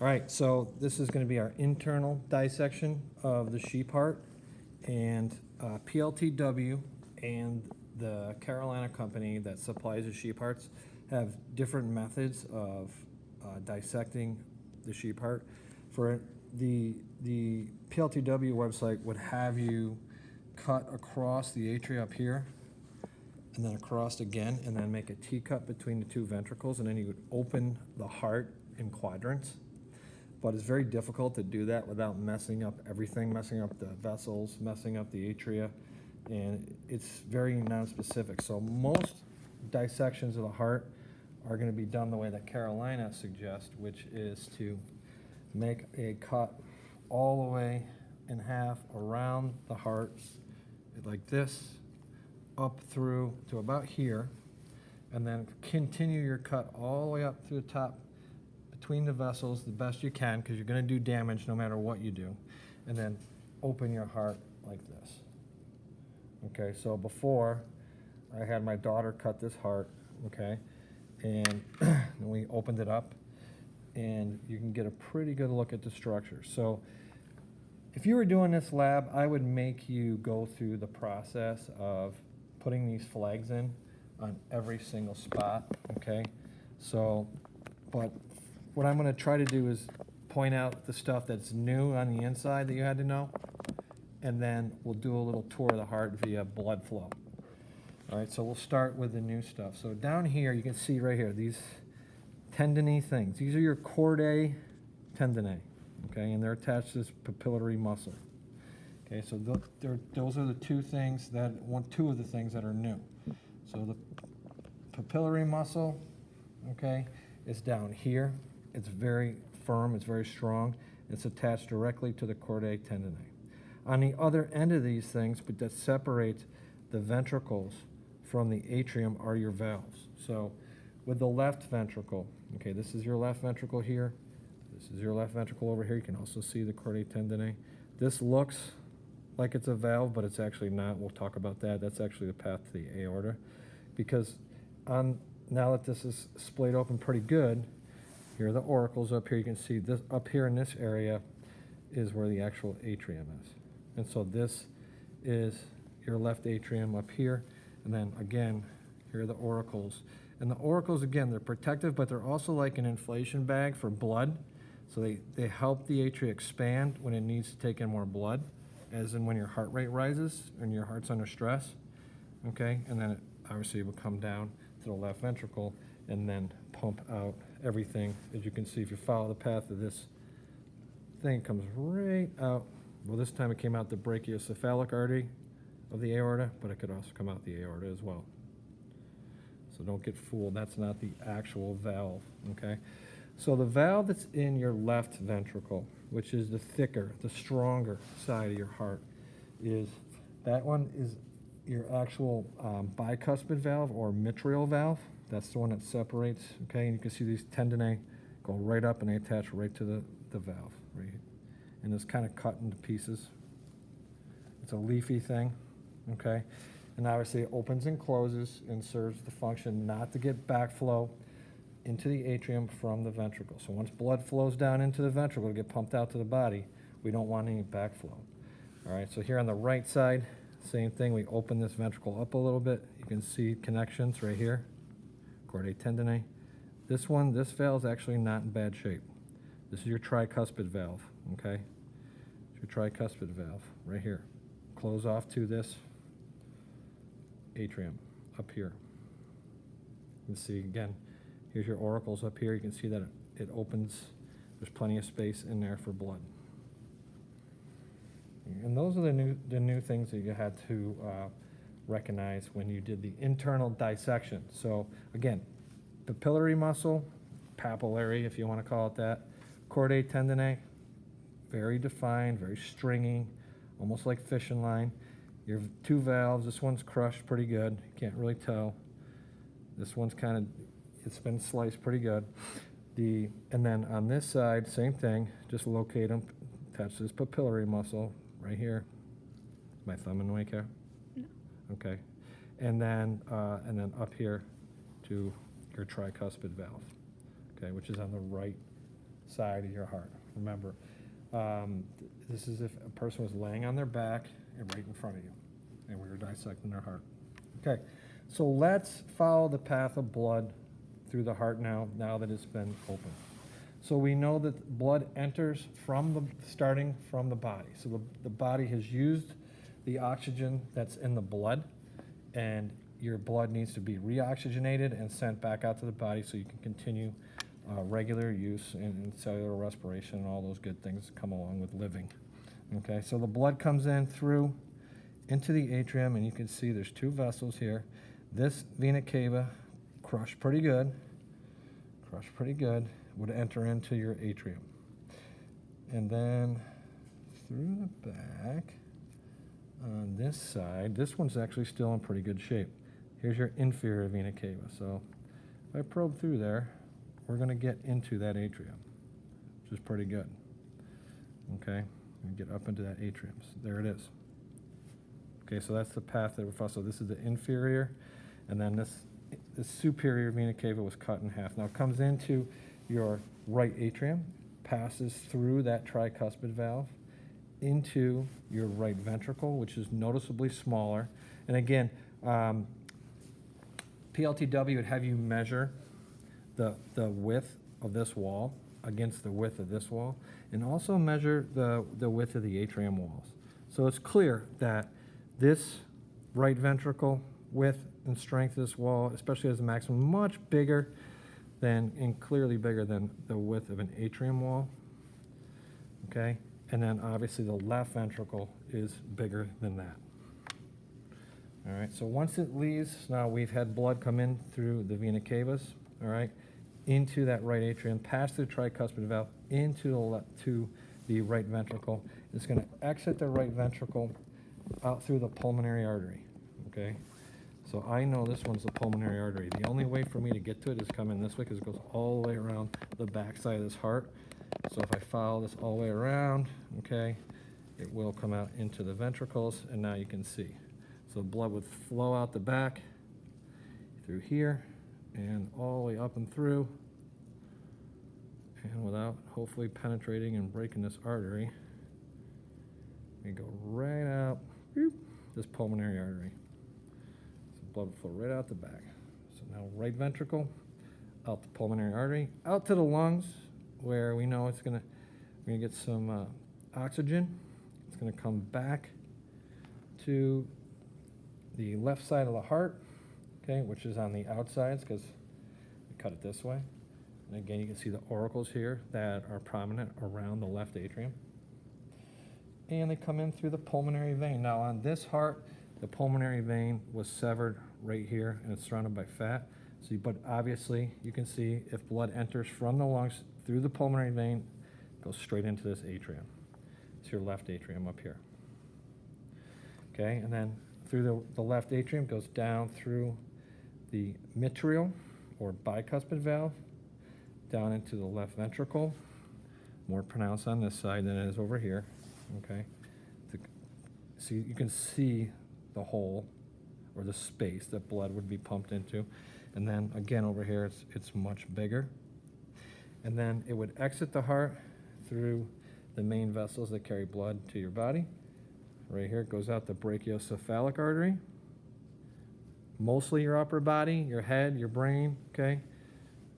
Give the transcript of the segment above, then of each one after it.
All right, so this is going to be our internal dissection of the sheep heart, and PLTW and the Carolina company that supplies the sheep hearts have different methods of dissecting the sheep heart. For the PLTW website would have you cut across the atria up here, and then across again, and then make a T-cut between the two ventricles, and then you would open the heart in quadrants. But it's very difficult to do that without messing up everything, messing up the vessels, messing up the atria, and it's very non-specific. So most dissections of the heart are going to be done the way that Carolina suggests, which is to make a cut all the way in half around the heart, like this, up through to about here, and then continue your cut all the way up through the top between the vessels the best you can, because you're going to do damage no matter what you do, and then open your heart like this. Okay, so before I had my daughter cut this heart, okay, and we opened it up, and you can get a pretty good look at the structure. So if you were doing this lab, I would make you go through the process of putting these flags in on every single spot, okay? So, but what I'm going to try to do is point out the stuff that's new on the inside that you had to know, and then we'll do a little tour of the heart via blood flow. All right, so we'll start with the new stuff. So down here, you can see right here, these tendenae things. These are your Chordae Tendenae, okay, and they're attached to this papillary muscle. Okay, so those are the two of the things that are new. So the papillary muscle, okay, is down here. It's very firm, it's very strong. It's attached directly to the Chordae Tendenae. On the other end of these things, but that separate the ventricles from the atrium, are your valves. So with the left ventricle, okay, this is your left ventricle here. This is your left ventricle over here. You can also see the Chordae Tendenae. This looks like it's a valve, but it's actually not. We'll talk about that. That's actually the path to the aorta. Because now that this is splayed open pretty good, here are the auricles up here. You can see this up here in this area is where the actual atrium is. And so this is your left atrium up here. And then again, here are the auricles. And the auricles, again, they're protective, but they're also like an inflation bag for blood. So they help the atria expand when it needs to take in more blood, as in when your heart rate rises and your heart's under stress. Okay, and then it obviously will come down to the left ventricle and then pump out everything. As you can see, if you follow the path of this thing, it comes right out. Well, this time it came out the brachiocephalic artery of the aorta, but it could also come out the aorta as well. So don't get fooled. That's not the actual valve, okay? So the valve that's in your left ventricle, which is the thicker, the stronger side of your heart, that one is your actual bicuspid valve or mitral valve. That's the one that separates, okay? And you can see these tendenae go right up and they attach right to the valve, right here. And it's kind of cut into pieces. It's a leafy thing, okay? And obviously it opens and closes and serves the function not to get backflow into the atrium from the ventricle. So once blood flows down into the ventricle to get pumped out to the body, we don't want any backflow. All right, so here on the right side, same thing. We open this ventricle up a little bit. You can see connections right here, Chordae Tendenae. This valve is actually not in bad shape. This is your tricuspid valve, okay? It's your tricuspid valve right here. Close off to this atrium up here. You can see again, here's your auricles up here. You can see that it opens. There's plenty of space in there for blood. And those are the new things that you had to recognize when you did the internal dissection. So again, papillary muscle, papillary if you want to call it that, Chordae Tendenae, very defined, very stringy, almost like fishing line. Your two valves, this one's crushed pretty good. You can't really tell. This one's it's been sliced pretty good. And then on this side, same thing, just locate them, attach this papillary muscle right here. My thumb in the way, Cara? No. Okay. And then up here to your tricuspid valve, okay, which is on the right side of your heart. Remember, this is if a person was laying on their back and right in front of you, and we were dissecting their heart. Okay, so let's follow the path of blood through the heart now that it's been opened. So we know that blood enters starting from the body. So the body has used the oxygen that's in the blood, and your blood needs to be reoxygenated and sent back out to the body so you can continue regular use and cellular respiration and all those good things that come along with living. Okay, so the blood comes in through into the atrium, and you can see there's two vessels here. This vena cava, crushed pretty good, would enter into your atrium. And then through the back, on this side, this one's actually still in pretty good shape. Here's your inferior vena cava. So if I probe through there, we're going to get into that atrium, which is pretty good. Okay, and get up into that atrium. So there it is. Okay, so that's the path that we're following. So this is the inferior, and then this superior vena cava was cut in half. Now it comes into your right atrium, passes through that tricuspid valve into your right ventricle, which is noticeably smaller. And again, PLTW would have you measure the width of this wall against the width of this wall, and also measure the width of the atrium walls. So it's clear that this right ventricle width and strength of this wall, especially as a maximum, much bigger than, and clearly bigger than the width of an atrium wall. Okay, and then obviously the left ventricle is bigger than that. All right, so once it leaves, now we've had blood come in through the vena cavas, all right, into that right atrium, past the tricuspid valve, into the right ventricle. It's going to exit the right ventricle out through the pulmonary artery, okay? So I know this one's the pulmonary artery. The only way for me to get to it is come in this way, because it goes all the way around the backside of this heart. So if I follow this all the way around, okay, it will come out into the ventricles, and now you can see. So blood would flow out the back through here and all the way up and through, and without hopefully penetrating and breaking this artery, we go right out this pulmonary artery. So blood will flow right out the back. So now right ventricle, out the pulmonary artery, out to the lungs, where we know we're gonna get some oxygen. It's gonna come back to the left side of the heart, okay, which is on the outsides because we cut it this way. And again, you can see the auricles here that are prominent around the left atrium. And they come in through the pulmonary vein. Now on this heart, the pulmonary vein was severed right here, and it's surrounded by fat. So, but obviously, you can see if blood enters from the lungs through the pulmonary vein, it goes straight into this atrium. It's your left atrium up here. Okay, and then through the left atrium goes down through the mitral or bicuspid valve, down into the left ventricle, more pronounced on this side than it is over here. Okay, so you can see the hole or the space that blood would be pumped into. And then again over here, it's much bigger. And then it would exit the heart through the main vessels that carry blood to your body. Right here, it goes out the brachiocephalic artery. Mostly your upper body, your head, your brain, okay?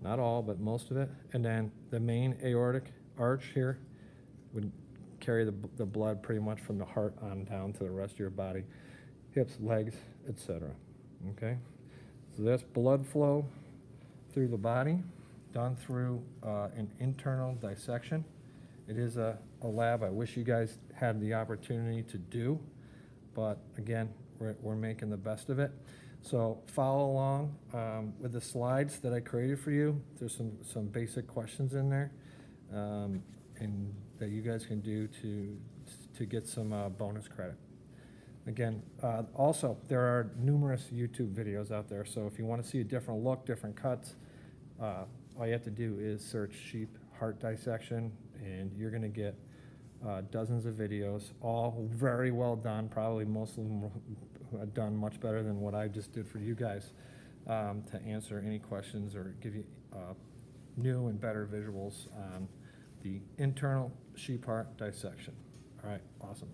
Not all, but most of it. And then the main aortic arch here would carry the blood pretty much from the heart on down to the rest of your body, hips, legs, etc. Okay? So that's blood flow through the body, done through an internal dissection. It is a lab I wish you guys had the opportunity to do, but again, we're making the best of it. So follow along with the slides that I created for you. There's some basic questions in there, and that you guys can do to get some bonus credit. Again, also, there are numerous YouTube videos out there, so if you want to see a different look, different cuts, all you have to do is search sheep heart dissection, and you're going to get dozens of videos, all very well done. Probably most of them are done much better than what I just did for you guys, to answer any questions or give you new and better visuals on the internal sheep heart dissection. All right, awesome.